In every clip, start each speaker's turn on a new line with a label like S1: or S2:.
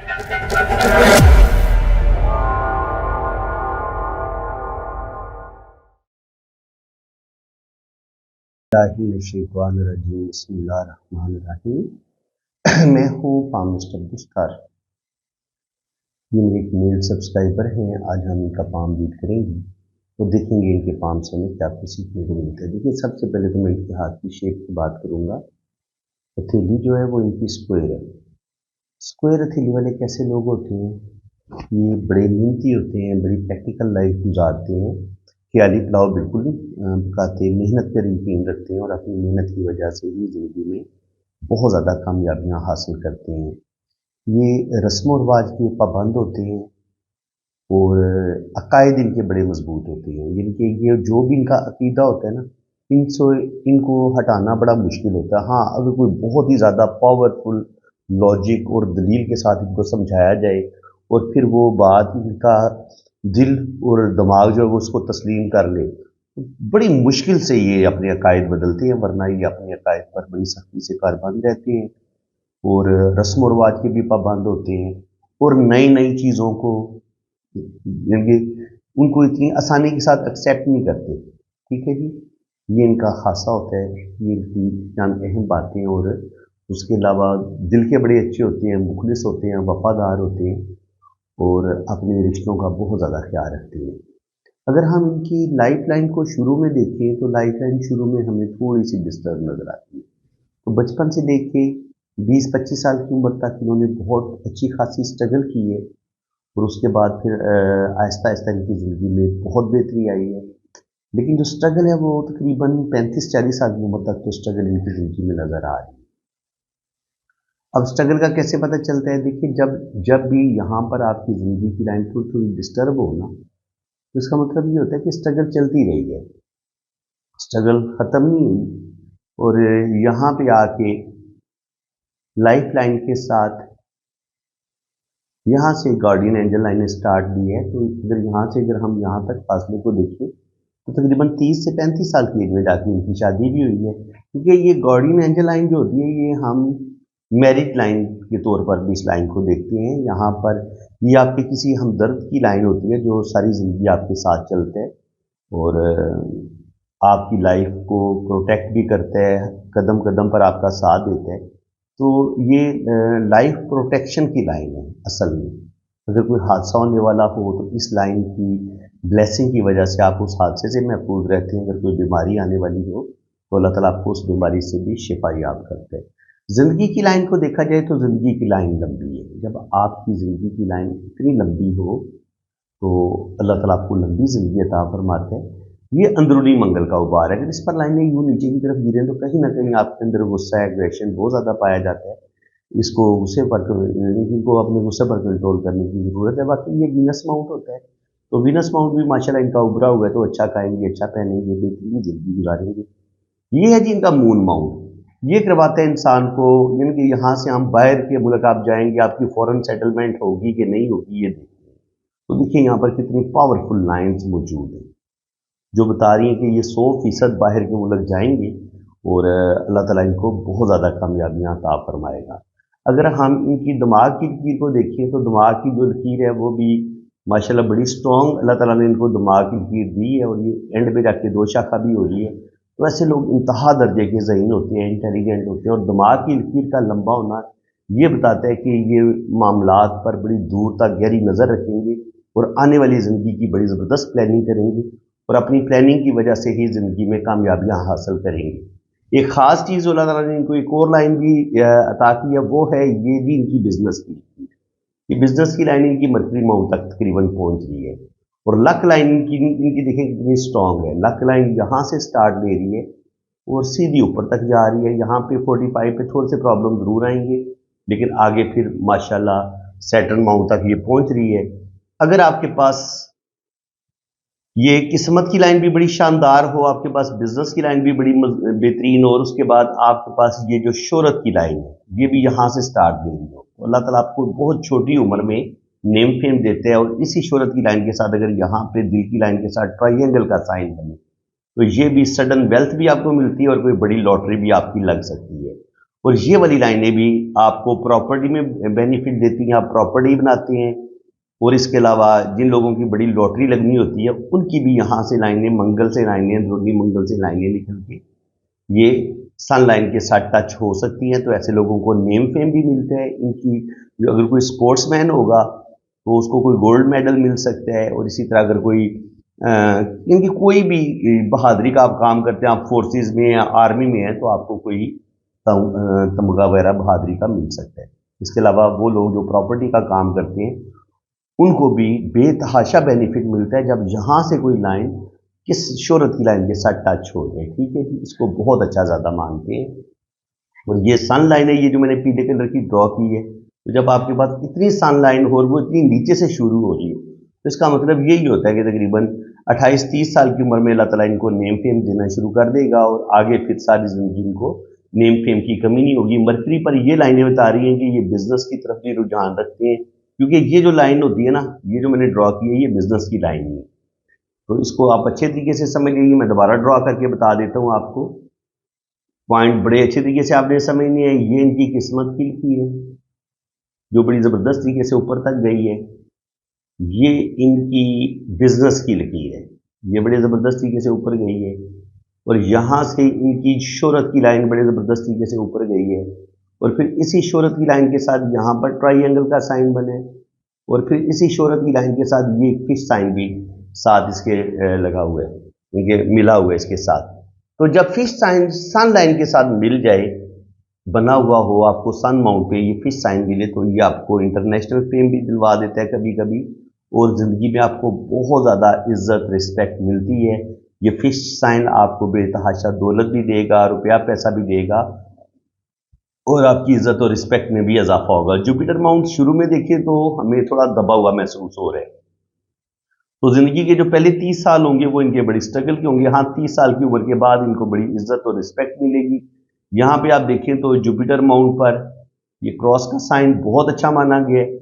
S1: बिस्मिल्लाहिर्रहमानिर्रहीम। मैं हूँ पाम मिस्टर बुस्कार। ये मेरे एक मेल सब्सक्राइबर हैं। आज हम इनका पाम रीड करेंगे और देखेंगे इनके पाम से हमें क्या कुछ सीखने को मिलता है। देखिए, सबसे पहले तो मैं इनके हाथ की शेप की बात करूँगा। हथेली जो है वो इनकी स्क्वायर है। स्क्वायर हथेली वाले कैसे लोग होते हैं? ये बड़े मेहनती होते हैं, बड़ी प्रैक्टिकल लाइफ गुजारते हैं, ख्याली पुलाव बिल्कुल नहीं पकाते, मेहनत पर यकीन रखते हैं और अपनी मेहनत की वजह से ही ज़िंदगी में बहुत ज़्यादा कामयाबियाँ हासिल करते हैं। ये रस्म व रिवाज के पाबंद होते हैं और अकायद इनके बड़े मजबूत होते हैं। इनके ये जो भी इनका अकीदा होता है ना, इनको हटाना बड़ा मुश्किल होता है। हाँ, अगर कोई बहुत ही ज़्यादा पावरफुल लॉजिक और दलील के साथ इनको समझाया जाए और फिर वो बात इनका दिल और दिमाग जो है वो उसको तस्लीम कर ले, तो बड़ी मुश्किल से ये अपने अकायद बदलते हैं, वरना ये अपने अकायद पर बड़ी सख्ती से कारबंद रहते हैं और रस्म व रिवाज के भी पाबंद होते हैं और नई नई चीज़ों को यानी उनको इतनी आसानी के साथ एक्सेप्ट नहीं करते। ठीक है जी, ये इनका खासा होता है, ये इनकी चंद अहम बातें। और उसके अलावा दिल के बड़े अच्छे होते हैं, मुखलिस होते हैं, वफादार होते हैं और अपने रिश्तों का बहुत ज़्यादा ख्याल रखते हैं। अगर हम इनकी लाइफ लाइन को शुरू में देखें तो लाइफ लाइन शुरू में हमें थोड़ी सी डिस्टर्ब नज़र आती है। तो बचपन से लेके 20-25 साल की उम्र तक इन्होंने बहुत अच्छी खासी स्ट्रगल की है और उसके बाद फिर आहिस्ता आहिस्ता इनकी ज़िंदगी में बहुत बेहतरी आई है। लेकिन जो स्ट्रगल है वो तकरीबन 35-40 साल की उम्र तक तो स्ट्रगल इनकी ज़िंदगी में नज़र आ रही है। अब स्ट्रगल का कैसे पता चलता है? देखिए, जब भी यहाँ पर आपकी ज़िंदगी की लाइन थोड़ी थोड़ी डिस्टर्ब हो ना, तो इसका मतलब ये होता है कि स्ट्रगल चलती रही है, स्ट्रगल ख़त्म नहीं हुई। और यहाँ पे आके लाइफ लाइन के साथ यहाँ से guardian angel line start the है। तो अगर हम यहाँ तक फासले को देखें तो तकरीबन 30 से 35 साल की एज में जाके इनकी शादी भी हुई है। क्योंकि ये गार्डियन एंजल लाइन जो होती है, ये हम मैरिड लाइन के तौर पर भी इस लाइन को देखते हैं। यहाँ पर ये आपके किसी हमदर्द की लाइन होती है जो सारी ज़िंदगी आपके साथ चलते हैं और आपकी लाइफ को प्रोटेक्ट भी करता है, कदम कदम पर आपका साथ देता है। तो ये लाइफ प्रोटेक्शन की लाइन है असल में। अगर कोई हादसा होने वाला हो तो इस लाइन की ब्लेसिंग की वजह से आप उस हादसे से महफूज रहते हैं। अगर कोई बीमारी आने वाली हो तो अल्लाह ताला आपको उस बीमारी से भी शिफा याब करते हैं। ज़िंदगी की लाइन को देखा जाए तो ज़िंदगी की लाइन लंबी है। जब आपकी ज़िंदगी की लाइन इतनी लंबी हो तो अल्लाह ताला आपको लंबी ज़िंदगी अता फरमाते हैं। ये अंदरूनी मंगल का उबार है। अगर इस पर लाइनें यूँ नीचे की तरफ गिरें तो कहीं ना कहीं आपके अंदर गुस्सा, एग्रेशन बहुत ज़्यादा पाया जाता है। इसको इनको अपने गुस्से पर कंट्रोल करने की ज़रूरत है। बाकी ये वीनस माउंट होता है, तो वीनस माउंट भी माशाल्लाह इनका उभरा हुआ है, तो अच्छा खाएंगे, अच्छा पहनेंगे, बेहतरीन ज़िंदगी गुजारेंगे। ये है जी इनका मून माउंट। ये करवाता है इंसान को, यानी कि यहाँ से हम बाहर के मुल्क आप जाएंगे, आपकी फॉरेन सेटलमेंट होगी कि नहीं होगी, ये देखिए। तो देखिए यहाँ पर कितनी पावरफुल लाइन्स मौजूद हैं जो बता रही हैं कि ये 100% बाहर के मुल्क जाएंगे और अल्लाह ताला इनको बहुत ज़्यादा कामयाबियाँ अता फरमाएगा। अगर हम इनकी दिमाग की लकीर को देखें तो दिमाग की जो लकीर है वो भी माशाल्लाह बड़ी स्ट्रॉन्ग अल्लाह ताला ने इनको दिमाग की लकीर दी है और ये एंड पे जाके 2 शाखा भी हो रही है। तो ऐसे लोग इंतहा दर्जे के ज़हीन होते हैं, इंटेलिजेंट होते हैं और दिमाग की लकीर का लंबा होना ये बताता है कि ये मामलात पर बड़ी दूर तक गहरी नज़र रखेंगे और आने वाली ज़िंदगी की बड़ी ज़बरदस्त प्लानिंग करेंगे और अपनी प्लानिंग की वजह से ही ज़िंदगी में कामयाबियाँ हासिल करेंगे। एक ख़ास चीज़ अल्लाह ताला ने इनको एक और लाइन भी अता की है, वो है ये भी इनकी बिज़नेस की। ये बिज़नेस की लाइन इनकी मर्करी माउंट तक तकरीबन पहुँच रही है और लक लाइन इनकी देखें कितनी स्ट्रॉन्ग है। लक लाइन यहाँ से स्टार्ट ले रही है और सीधी ऊपर तक जा रही है। यहाँ पे 45 पे थोड़े से प्रॉब्लम ज़रूर आएंगे, लेकिन आगे फिर माशाल्लाह सैटर्न माउंट तक ये पहुँच रही है। अगर आपके पास ये किस्मत की लाइन भी बड़ी शानदार हो, आपके पास बिजनेस की लाइन भी बड़ी बेहतरीन हो और उसके बाद आपके पास ये जो शोहरत की लाइन है ये भी यहाँ से स्टार्ट दे रही हो, तो अल्लाह ताला आपको बहुत छोटी उम्र में नेम फेम देते हैं। और इसी शोहरत की लाइन के साथ अगर यहाँ पे दिल की लाइन के साथ ट्राइंगल का साइन बने तो ये भी सडन वेल्थ भी आपको मिलती है और कोई बड़ी लॉटरी भी आपकी लग सकती है। और ये वाली लाइनें भी आपको प्रॉपर्टी में बेनिफिट देती हैं, आप प्रॉपर्टी बनाते हैं। और इसके अलावा जिन लोगों की बड़ी लॉटरी लगनी होती है उनकी भी यहाँ से लाइनें, मंगल से लाइनें, अंदरूनी मंगल से लाइनें निकल के ये सन लाइन के साथ टच हो सकती हैं। तो ऐसे लोगों को नेम फेम भी मिलता है इनकी। अगर कोई स्पोर्ट्समैन होगा तो उसको कोई गोल्ड मेडल मिल सकता है। और इसी तरह अगर कोई इनकी कोई भी बहादुरी का आप काम करते हैं, आप फोर्सेस में या आर्मी में हैं, तो आपको कोई तमगा वगैरह बहादुरी का मिल सकता है। इसके अलावा वो लोग जो प्रॉपर्टी का काम करते हैं उनको भी बेतहाशा बेनिफिट मिलता है जब यहाँ से कोई लाइन किस शोहरत की लाइन के साथ टच हो जाए। ठीक है जी, इसको बहुत अच्छा ज़्यादा मानते हैं। और ये सन लाइन है, ये जो मैंने पीले कलर की ड्रॉ की है, तो जब आपके पास इतनी सन लाइन हो और वो इतनी नीचे से शुरू हो रही हो, तो इसका मतलब यही होता है कि तकरीबन 28-30 साल की उम्र में अल्लाह ताला इनको नेम फेम देना शुरू कर देगा और आगे फिर सारी ज़िंदगी इनको नेम फेम की कमी नहीं होगी। मरकरी पर ये लाइनें बता रही हैं कि ये बिजनेस की तरफ भी रुझान रखते हैं, क्योंकि ये जो लाइन होती है ना, ये जो मैंने ड्रॉ की है, ये बिजनेस की लाइन है। तो इसको आप अच्छे तरीके से समझ लीजिए। मैं दोबारा ड्रॉ करके बता देता हूँ आपको, पॉइंट बड़े अच्छे तरीके से आपने समझने हैं। ये इनकी किस्मत की लिखी है जो बड़ी ज़बरदस्त तरीके से ऊपर तक गई है। ये इनकी बिजनेस की लकीर है, ये बड़े ज़बरदस्त तरीके से ऊपर गई है। और यहाँ से इनकी शोहरत की लाइन बड़े ज़बरदस्त तरीके से ऊपर गई है। और फिर इसी शोहरत की लाइन के साथ यहाँ पर ट्राइंगल का साइन बने, और फिर इसी शोहरत की लाइन के साथ ये फिश साइन भी साथ इसके लगा हुआ है, इनके मिला हुआ है इसके साथ। तो जब फिश साइन सन लाइन के साथ मिल जाए, बना हुआ हो आपको सन माउंट पे ये फिश साइन मिले, तो ये आपको इंटरनेशनल फेम भी दिलवा देता है कभी कभी, और ज़िंदगी में आपको बहुत ज़्यादा इज्जत रिस्पेक्ट मिलती है। ये फिश साइन आपको बेतहाशा दौलत भी देगा, रुपया पैसा भी देगा, और आपकी इज्जत और रिस्पेक्ट में भी इजाफा होगा। जुपिटर माउंट शुरू में देखिए तो हमें थोड़ा दबा हुआ महसूस हो रहा है, तो ज़िंदगी के जो पहले 30 साल होंगे वो इनके बड़ी स्ट्रगल के होंगे। हाँ, 30 साल की उम्र के बाद इनको बड़ी इज्जत और रिस्पेक्ट मिलेगी। यहाँ पे आप देखें तो जुपिटर माउंट पर ये क्रॉस का साइन बहुत अच्छा माना गया है।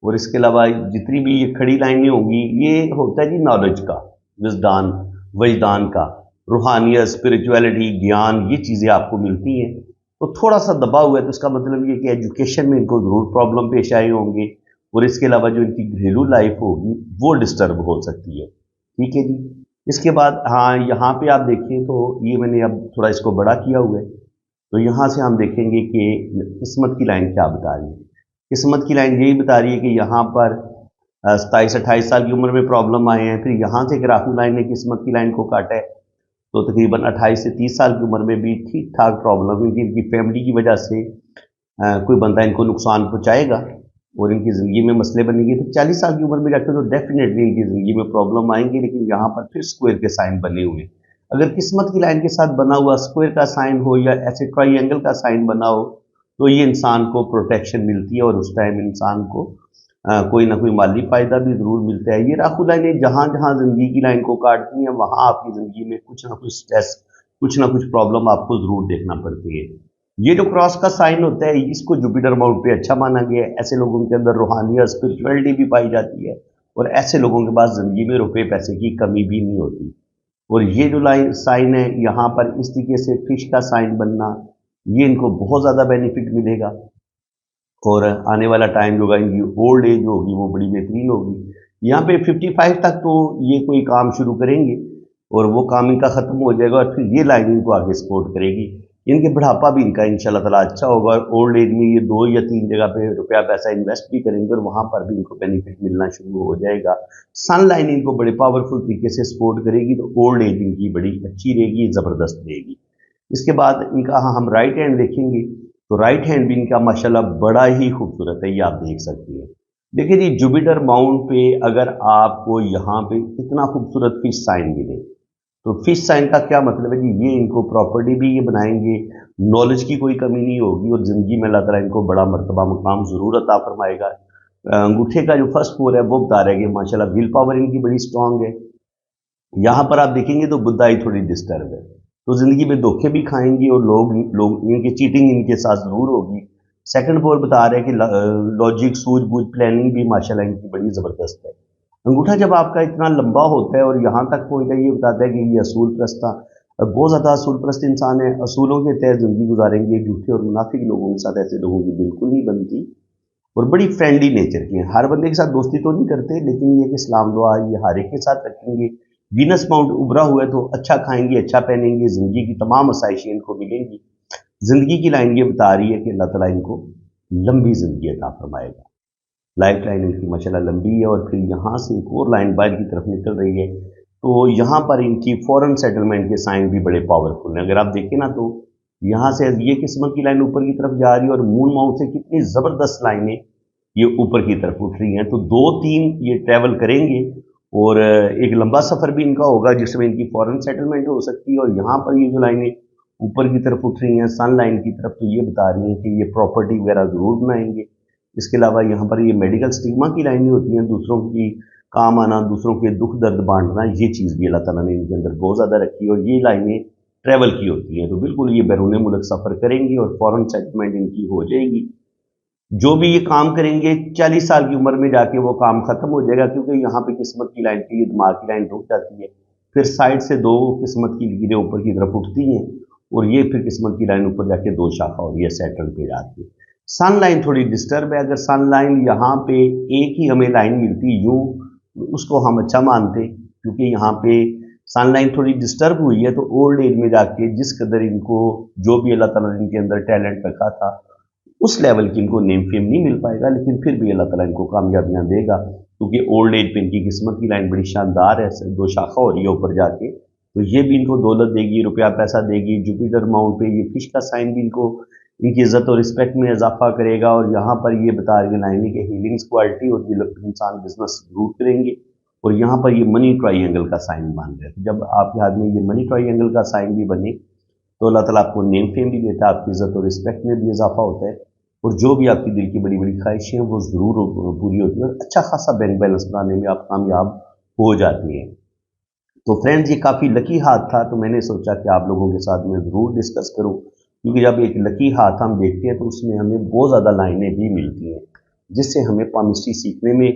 S1: और इसके अलावा जितनी भी ये खड़ी लाइनें होंगी, ये होता है जी नॉलेज का, विजदान वजदान का, रूहानियत, स्पिरिचुअलिटी, ज्ञान, ये चीज़ें आपको मिलती हैं। तो थोड़ा सा दबा हुआ है, तो इसका मतलब ये कि एजुकेशन में इनको ज़रूर प्रॉब्लम पेश आए होंगे। और इसके अलावा जो इनकी घरेलू लाइफ होगी वो डिस्टर्ब हो सकती है। ठीक है जी। इसके बाद हाँ, यहाँ पे आप देखें तो ये मैंने अब थोड़ा इसको बड़ा किया हुआ है, तो यहाँ से हम देखेंगे कि किस्मत की लाइन क्या बता रही है। किस्मत की लाइन यही बता रही है कि यहाँ पर 27-28 साल की उम्र में प्रॉब्लम आए हैं। फिर यहाँ से राहु लाइन ने किस्मत की लाइन को काटा है, तो तकरीबन 28 से 30 साल की उम्र में भी ठीक ठाक प्रॉब्लम है कि इनकी फैमिली की वजह से कोई बंदा इनको नुकसान पहुँचाएगा और इनकी ज़िंदगी में मसले बनेंगे। फिर 40 साल की उम्र में जाकर तो डेफिनेटली इनकी ज़िंदगी में प्रॉब्लम आएंगी। लेकिन यहाँ पर फिर स्क्वायर के साइन बने हुए, अगर किस्मत की लाइन के साथ बना हुआ स्क्वायर का साइन हो या ऐसे ट्राइंगल का साइन बना हो, तो ये इंसान को प्रोटेक्शन मिलती है और उस टाइम इंसान को कोई ना कोई माली फ़ायदा भी ज़रूर मिलता है। ये राहु लाइनें जहाँ जहाँ ज़िंदगी की लाइन को काटती हैं, वहाँ आपकी ज़िंदगी में कुछ ना कुछ स्ट्रेस, कुछ ना कुछ प्रॉब्लम आपको ज़रूर देखना पड़ती है। ये जो क्रॉस का साइन होता है, इसको जुपिटर माउंट पे अच्छा माना गया है। ऐसे लोगों के अंदर रूहानियत, स्पिरिचुअलिटी भी पाई जाती है, और ऐसे लोगों के पास ज़िंदगी में रुपये पैसे की कमी भी नहीं होती। और ये जो लाइन साइन है, यहाँ पर इस तरीके से फिश का साइन बनना, ये इनको बहुत ज़्यादा बेनिफिट मिलेगा। और आने वाला टाइम जो होगा, इनकी ओल्ड एज होगी वो बड़ी बेहतरीन होगी। यहाँ पे 55 तक तो ये कोई काम शुरू करेंगे और वो काम इनका ख़त्म हो जाएगा, और फिर ये लाइन इनको आगे सपोर्ट करेगी। इनके बुढ़ापा भी इनका इंशाल्लाह ताला अच्छा होगा, और ओल्ड एज में ये 2 या 3 जगह पे रुपया पैसा इन्वेस्ट भी करेंगे और वहाँ पर भी इनको बेनिफिट मिलना शुरू हो जाएगा। सन लाइन इनको बड़े पावरफुल तरीके से सपोर्ट करेगी, तो ओल्ड एज इनकी बड़ी अच्छी रहेगी, ज़बरदस्त रहेगी। इसके बाद इनका हम राइट हैंड देखेंगे, तो राइट हैंड भी इनका माशाल्लाह बड़ा ही खूबसूरत है, ये आप देख सकती हैं। देखिए जी, जुपिटर माउंट पे अगर आपको यहाँ पे इतना खूबसूरत फिश साइन मिले, तो फिश साइन का क्या मतलब है कि ये इनको प्रॉपर्टी भी ये बनाएंगे, नॉलेज की कोई कमी नहीं होगी, और ज़िंदगी में अल्लाह ताला इनको बड़ा मर्तबा मुकाम ज़रूर अता फरमाएगा। अंगूठे का जो फर्स्ट फ्लोर है वो बता रहा है कि माशाल्लाह विल पावर इनकी बड़ी स्ट्रांग है। यहाँ पर आप देखेंगे तो बुद्धाई थोड़ी डिस्टर्ब है, तो ज़िंदगी में धोखे भी खाएंगी और लोग लोग इनकी चीटिंग इनके साथ ज़रूर होगी। सेकंड फ्लोर बता रहे हैं कि लॉजिक, सूझबूझ, प्लानिंग भी माशाल्लाह इनकी बड़ी ज़बरदस्त है। अंगूठा जब आपका इतना लंबा होता है और यहाँ तक पहुँचता है, ये बताता है कि ये असूल प्रस्ता। और बहुत ज़्यादा असूल परस्त इंसान है, असूलों के तहत ज़िंदगी गुजारेंगे, झूठे और मुनाफिक लोगों के साथ ऐसे लोगों की बिल्कुल नहीं बनती, और बड़ी फ्रेंडली नेचर की हैं। हर बंदे के साथ दोस्ती तो नहीं करते, लेकिन ये कि सलाम दुआ ये हर एक के साथ रखेंगे। वीनस माउंट उभरा हुआ है तो अच्छा खाएंगे, अच्छा पहनेंगे, ज़िंदगी की तमाम आसाइशें इनको मिलेंगी। ज़िंदगी की लाइन ये बता रही है कि अल्लाह ताला इनको लंबी ज़िंदगी अता फरमाएगा। लाइफ लाइन इनकी माशाल्लाह लंबी है, और फिर यहाँ से एक और लाइन बाहर की तरफ निकल रही है, तो यहाँ पर इनकी फॉरेन सेटलमेंट के साइन भी बड़े पावरफुल हैं। अगर आप देखें ना तो यहाँ से ये किस्मत की लाइन ऊपर की तरफ जा रही है, और मून माउंट से कितनी ज़बरदस्त लाइनें ये ऊपर की तरफ उठ रही हैं। तो 2-3 ये ट्रैवल करेंगे, और एक लंबा सफ़र भी इनका होगा जिसमें इनकी फॉरेन सेटलमेंट हो सकती है। और यहाँ पर ये जो लाइनें ऊपर की तरफ उठ रही हैं सन लाइन की तरफ, तो ये बता रही हैं कि ये प्रॉपर्टी वगैरह ज़रूर बनाएंगे। इसके अलावा यहाँ पर ये मेडिकल स्टिग्मा की लाइनें होती हैं, दूसरों की काम आना, दूसरों के दुख दर्द बांटना, ये चीज़ भी अल्लाह ताला ने इनके अंदर बहुत ज़्यादा रखी है, और ये लाइनें ट्रैवल की होती हैं। तो बिल्कुल ये बैरून मुल्क सफ़र करेंगी और फॉरेन सेटलमेंट इनकी हो जाएगी। जो भी ये काम करेंगे 40 साल की उम्र में जाके वो काम ख़त्म हो जाएगा, क्योंकि यहाँ पे किस्मत की लाइन पे ये दिमाग की लाइन रुक जाती है। फिर साइड से 2 किस्मत की लकीरें ऊपर की तरफ उठती हैं, और ये फिर किस्मत की लाइन ऊपर जाके 2 शाखा हो रही है सैटर्न पे जाके। सन लाइन थोड़ी डिस्टर्ब है। अगर सन लाइन यहाँ पे एक ही हमें लाइन मिलती यूं, उसको हम अच्छा मानते, क्योंकि यहाँ पे सन लाइन थोड़ी डिस्टर्ब हुई है, तो ओल्ड एज में जाके जिस कदर इनको जो भी अल्लाह ताला ने इनके अंदर टैलेंट रखा था उस लेवल की इनको नेम फेम नहीं मिल पाएगा, लेकिन फिर भी अल्लाह ताला इनको कामयाबियां देगा, क्योंकि ओल्ड एज पे इनकी किस्मत की लाइन बड़ी शानदार है, 2 शाखा हो रही है ऊपर जाके, तो ये भी इनको दौलत देगी, रुपया पैसा देगी। जुपिटर माउंट पे ये फिश का साइन भी इनको इनकी इज्जत और रिस्पेक्ट में इजाफा करेगा। और यहाँ पर ये बता रही है लाइन कि हीलिंग्स क्वालिटी और ये इंसान बिजनेस जरूर करेंगे। और यहाँ पर ये मनी ट्राइंगल का साइन बन रहा है, तो जब आपके हाथ में ये मनी ट्राइंगल का साइन भी बने तो अल्लाह ताला आपको नेम फेम भी देता है, आपकी इज्जत और रिस्पेक्ट में भी इजाफा होता है, और जो भी आपकी दिल की बड़ी बड़ी ख्वाहिशें हैं वो ज़रूर पूरी होती है, और अच्छा खासा बैंक बैलेंस बनाने में आप कामयाब हो जाती हैं। तो फ्रेंड्स, ये काफ़ी लकी हाथ था, तो मैंने सोचा कि आप लोगों के साथ मैं ज़रूर डिस्कस करूं, क्योंकि जब एक लकी हाथ हम देखते हैं तो उसमें हमें बहुत ज़्यादा लाइनें भी मिलती हैं, जिससे हमें पामिस्ट्री सीखने में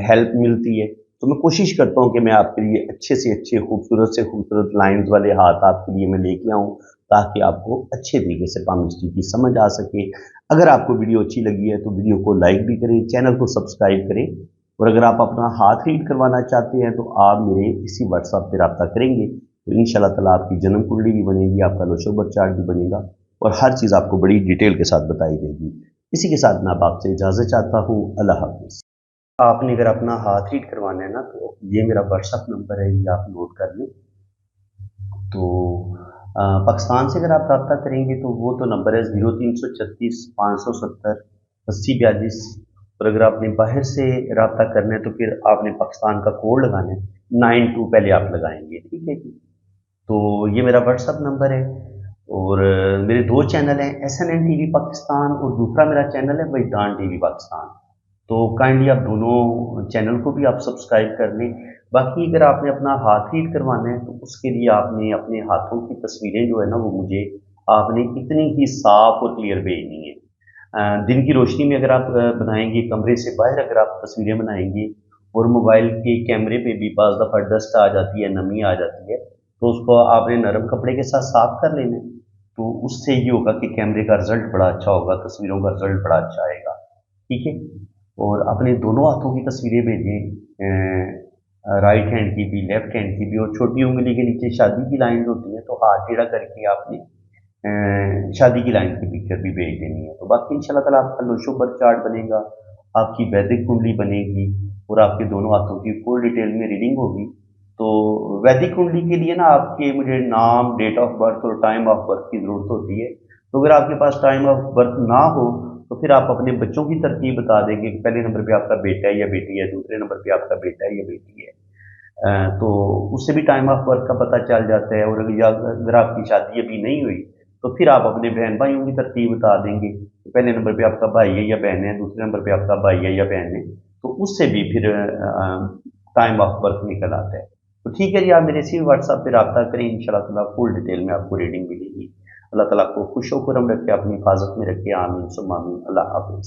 S1: हेल्प मिलती है। तो मैं कोशिश करता हूं कि मैं आपके लिए अच्छे से अच्छे खूबसूरत से खूबसूरत लाइंस वाले हाथ आपके लिए मैं लेके आऊं, ताकि आपको अच्छे तरीके से पामिस्ट्री की समझ आ सके। अगर आपको वीडियो अच्छी लगी है तो वीडियो को लाइक भी करें, चैनल को सब्सक्राइब करें, और अगर आप अपना हाथ रीड करवाना चाहते हैं तो आप मेरे इसी व्हाट्सएप पर रब्ता करेंगे, तो इंशाल्लाह ताला आपकी जन्म कुंडली भी बनेगी, आपका लोशो बर्थ चार्ट भी बनेगा, और हर चीज़ आपको बड़ी डिटेल के साथ बताई देगी। इसी के साथ मैं अब आपसे इजाज़त चाहता हूँ। अल्लाह हाफ़िज़। आपने अगर अपना हाथ रीड करवाना है ना, तो ये मेरा व्हाट्सएप नंबर है, ये आप नोट कर लें। तो पाकिस्तान से अगर आप रब्ता करेंगे तो वो तो नंबर है 0336 570 8042, और अगर आपने बाहर से रब्ता करना है तो फिर आपने पाकिस्तान का कोड लगाना है, 92 पहले आप लगाएंगे, ठीक है जी। तो ये मेरा व्हाट्सएप नंबर है, और मेरे 2 चैनल हैं, SNN TV पाकिस्तान, और दूसरा मेरा चैनल है वजदान TV पाकिस्तान। तो काइंडली आप दोनों चैनल को भी आप सब्सक्राइब कर लें। बाकी अगर आपने अपना हाथ रीड करवाना है तो उसके लिए आपने अपने हाथों की तस्वीरें जो है ना वो मुझे आपने इतनी ही साफ और क्लियर भेजनी है। दिन की रोशनी में अगर आप बनाएंगे, कमरे से बाहर अगर आप तस्वीरें बनाएंगे, और मोबाइल के कैमरे पे भी बाज़ दफ़ा डस्ट आ जाती है, नमी आ जाती है, तो उसको आपने नरम कपड़े के साथ साफ कर लेना है। तो उससे ये होगा कि कैमरे का रिजल्ट बड़ा अच्छा होगा, तस्वीरों का रिजल्ट बड़ा अच्छा आएगा, ठीक है। और अपने दोनों हाथों की तस्वीरें भेजें, राइट हैंड की भी, लेफ्ट हैंड की भी, और छोटी उंगली के नीचे शादी की लाइन होती है, तो हाथ टेढ़ा करके आपने शादी की लाइन की पिक्चर भी भेज देनी है। तो बाकी इंशाल्लाह ताला आपका लोशो बर्थ चार्ट बनेगा, आपकी वैदिक कुंडली बनेगी, और आपके दोनों हाथों की फुल डिटेल में रीडिंग होगी। तो वैदिक कुंडली के लिए ना आपके मुझे नाम, डेट ऑफ बर्थ और टाइम ऑफ बर्थ की ज़रूरत होती है। तो अगर आपके पास टाइम ऑफ बर्थ ना हो तो फिर आप अपने बच्चों की तरतीब बता देंगे कि पहले नंबर पे आपका बेटा है या बेटी है, दूसरे नंबर पे आपका बेटा है या बेटी है। तो उससे भी टाइम ऑफ बर्थ का पता चल जाता है। और अगर आपकी शादी अभी नहीं हुई तो फिर आप अपने बहन भाइयों की तरतीब बता देंगे कि पहले नंबर पे आपका भाई है या बहन है, दूसरे नंबर पे आपका भाई है या बहन है, तो उससे भी फिर टाइम ऑफ बर्थ निकल आता है। तो ठीक है जी, आप मेरे इसी व्हाट्सएप पे रब्ता करें, इंशाल्लाह ताला फुल डिटेल में आपको रीडिंग मिलेगी। अल्लाह ताला आपको खुश खुरम रखे, अपनी हिफाजत में रखे, आमीन सुम्मा आमीन। अल्लाह हाफ़िज़।